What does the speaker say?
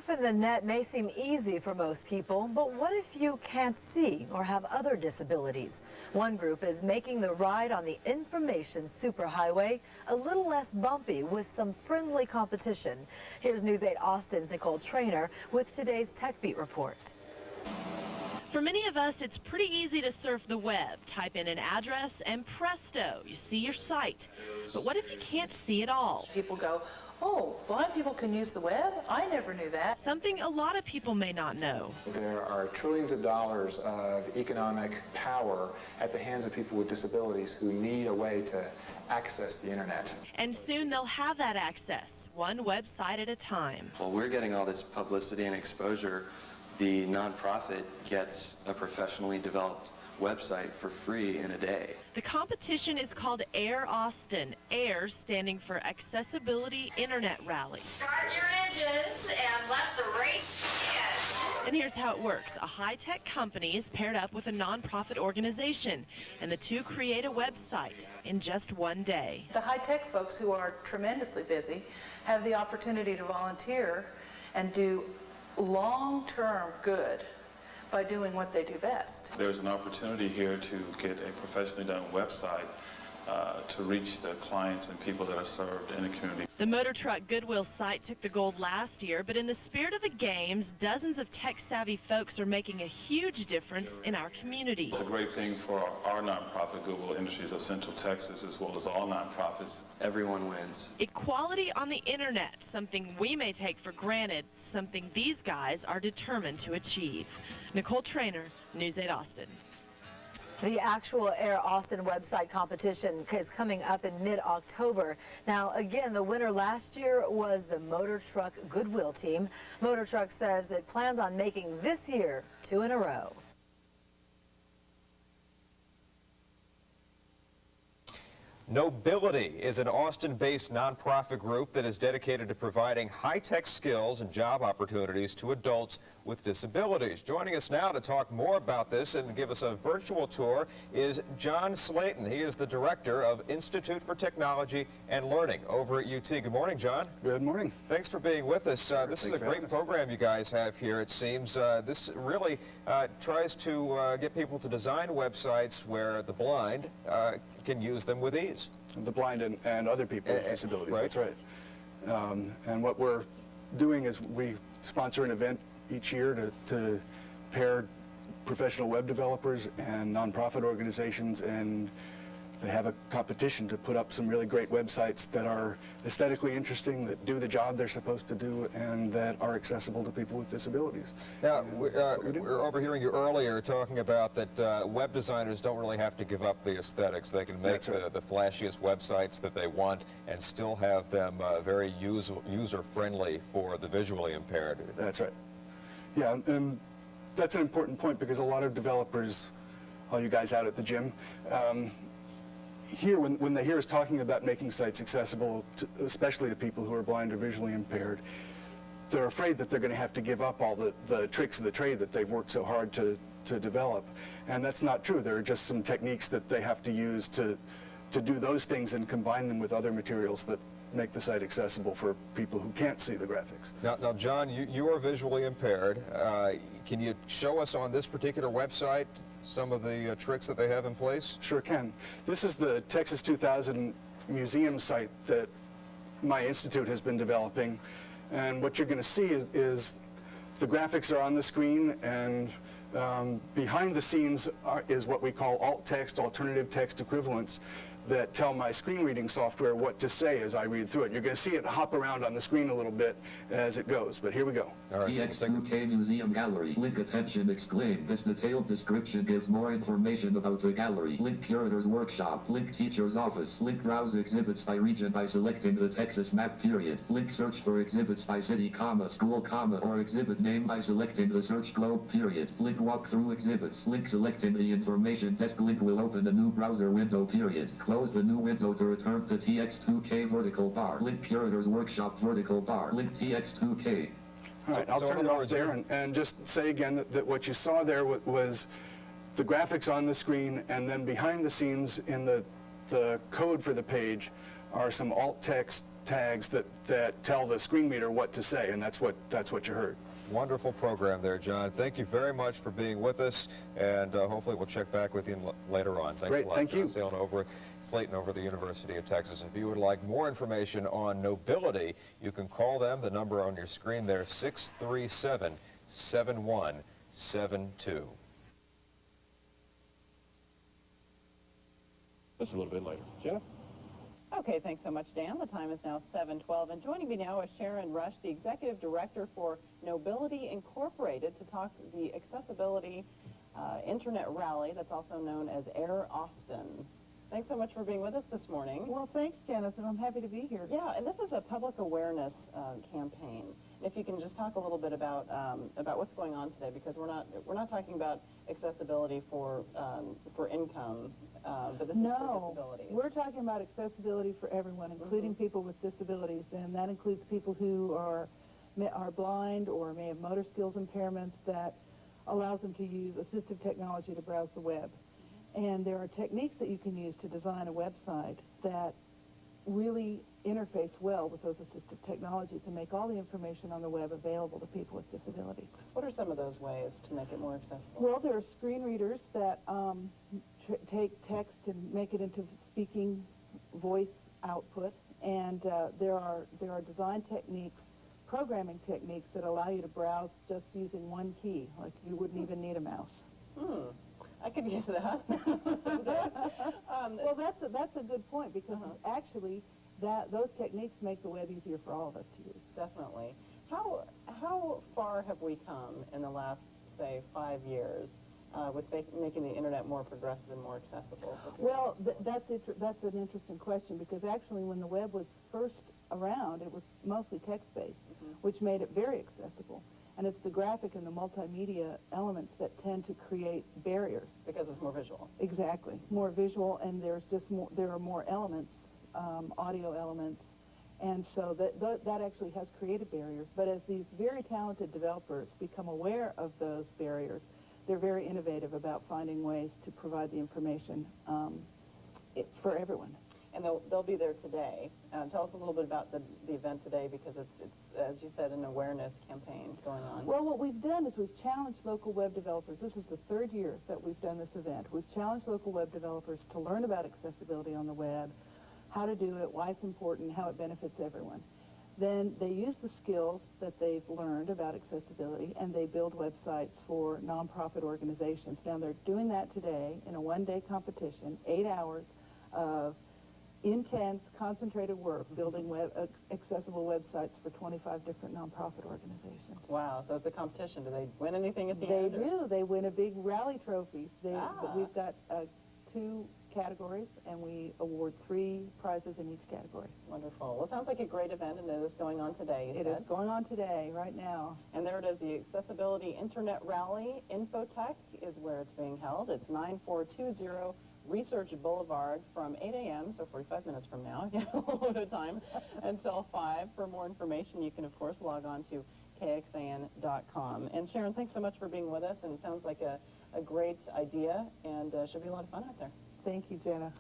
Surfing the net may seem easy for most people, but what if you can't see or have other disabilities? One group is making the ride on the information superhighway a little less bumpy with some friendly competition. Here's News 8 Austin's Nicole Trainer with today's Tech Beat report. For many of us, it's pretty easy to surf the web. Type in an address and presto, you see your site. But what if you can't see at all? People go, oh, blind people can use the web? I never knew that. Something a lot of people may not know. There are trillions of dollars of economic power at the hands of people with disabilities who need a way to access the internet. And soon they'll have that access, one website at a time. Well, we're getting all this publicity and exposure. The nonprofit gets a professionally developed website for free in a day. The competition is called AIR Austin, AIR standing for Accessibility Internet Rally. Start your engines and let the race begin. And here's how it works. A high-tech company is paired up with a nonprofit organization, and the two create a website in just one day. The high-tech folks, who are tremendously busy, have the opportunity to volunteer and do long-term good by doing what they do best. There's an opportunity here to get a professionally done website to reach the clients and people that are served in the community. The Motor Truck Goodwill site took the gold last year, but in the spirit of the games, dozens of tech-savvy folks are making a huge difference in our community. It's a great thing for our nonprofit, Goodwill Industries of Central Texas, as well as all nonprofits. Everyone wins. Equality on the internet, something we may take for granted, something these guys are determined to achieve. Nicole Trainer, News 8 Austin. The actual AIR Austin website competition is coming up in mid-October. Now, again, the winner last year was the Motor Truck Goodwill team. Motor Truck says it plans on making this year 2 in a row. Knowbility is an Austin-based nonprofit group that is dedicated to providing high-tech skills and job opportunities to adults with disabilities. Joining us now to talk more about this and give us a virtual tour is John Slatin. He is the director of Institute for Technology and Learning over at UT. Good morning, John. Good morning. Thanks for being with us. This is a great program you guys have here, it seems. This really tries to get people to design websites where the blind can use them with ease. The blind and other people with disabilities, right. That's right. And what we're doing is we sponsor an event each year to pair professional web developers and nonprofit organizations, and they have a competition to put up some really great websites that are aesthetically interesting, that do the job they're supposed to do, and that are accessible to people with disabilities. Now, we were overhearing you earlier talking about that web designers don't really have to give up the aesthetics. They can make the flashiest websites that they want and still have them very user-friendly for the visually impaired. That's right. Yeah, and that's an important point, because a lot of developers, all you guys out at the gym, here, when they hear us talking about making sites accessible, especially to people who are blind or visually impaired, they're afraid that they're going to have to give up all the tricks of the trade that they've worked so hard to develop. And that's not true. There are just some techniques that they have to use to do those things and combine them with other materials that make the site accessible for people who can't see the graphics. Now John, you are visually impaired. Can you show us on this particular website some of the tricks that they have in place? Sure can. This is the Texas 2000 museum site that my institute has been developing, and what you're going to see is the graphics are on the screen, and behind the scenes is what we call alt text, alternative text equivalents, that tell my screen reading software what to say as I read through it. You're going to see it hop around on the screen a little bit as it goes, but here we go. All right, TX2K Museum Gallery. Link attention exclaim. This detailed description gives more information about the gallery. Link curator's workshop. Link teacher's office. Link browse exhibits by region by selecting the Texas map period. Link search for exhibits by city, school, or exhibit name by selecting the search globe period. Link walk through exhibits. Link selecting the information desk. Link will open a new browser window period. Close the new window to return to TX2K vertical bar. Link curator's workshop vertical bar. Link TX2K. All right, I'll turn it off there and just say again that what you saw there was the graphics on the screen, and then behind the scenes in the code for the page are some alt text tags that tell the screen reader what to say, and that's what you heard. Wonderful program there, John. Thank you very much for being with us, and hopefully we'll check back with you later on. Thanks Great, a lot. thank you. John Slatin over at the University of Texas. If you would like more information on Knowbility, you can call them. The number on your screen there, 637-7172. Just a little bit later. Jenna? Okay, thanks so much, Dan. The time is now 7:12, and joining me now is Sharron Rush, the Executive Director for Knowbility Incorporated, to talk the Accessibility Internet Rally, that's also known as Air Austin. Thanks so much for being with us this morning. Well, thanks, Jonathan. I'm happy to be here. Yeah, and this is a public awareness campaign. If you can just talk a little bit about what's going on today, because we're not talking about accessibility for income, but this is for disabilities. We're talking about accessibility for everyone, including people with disabilities, and that includes people who are blind or may have motor skills impairments that allows them to use assistive technology to browse the web. And there are techniques that you can use to design a website that really interface well with those assistive technologies and make all the information on the web available to people with disabilities. What are some of those ways to make it more accessible? Well, there are screen readers that take text and make it into speaking voice output, and there are design techniques, programming techniques that allow you to browse just using one key, like you wouldn't even need a mouse. I could use that. Well, that's a good point, because actually those techniques make the web easier for all of us to use. Definitely. How far have we come in the last, say, 5 years with making the internet more progressive and more accessible? Well, that's an interesting question, because actually when the web was first around, it was mostly text-based, which made it very accessible. And it's the graphic and the multimedia elements that tend to create barriers. Because it's more visual. Exactly. More visual, and there are more elements, audio elements, and so that actually has created barriers. But as these very talented developers become aware of those barriers, they're very innovative about finding ways to provide the information for everyone. And they'll be there today. Tell us a little bit about the event today, because it's, as you said, an awareness campaign going on. Well, what we've done is we've challenged local web developers. This is the 3rd year that we've done this event. We've challenged local web developers to learn about accessibility on the web, how to do it, why it's important, how it benefits everyone. Then they use the skills that they've learned about accessibility, and they build websites for nonprofit organizations. Now, they're doing that today in a one-day competition, 8 hours of intense, concentrated work building accessible websites for 25 different nonprofit organizations. Wow, so it's a competition. Do they win anything at the end? They do. They win a big rally trophy. We've got 2 categories, and we award 3 prizes in each category. Wonderful. Well, it sounds like a great event, and it is going on today, you said. It is going on today, right now. And there it is, the Accessibility Internet Rally. Infotech is where it's being held. It's 9420 Research Boulevard from 8 a.m., so 45 minutes from now, a little bit of time, until 5. For more information, you can, of course, log on to KXAN.com. And Sharron, thanks so much for being with us, and it sounds like a great idea, and should be a lot of fun out there. Thank you, Jenna.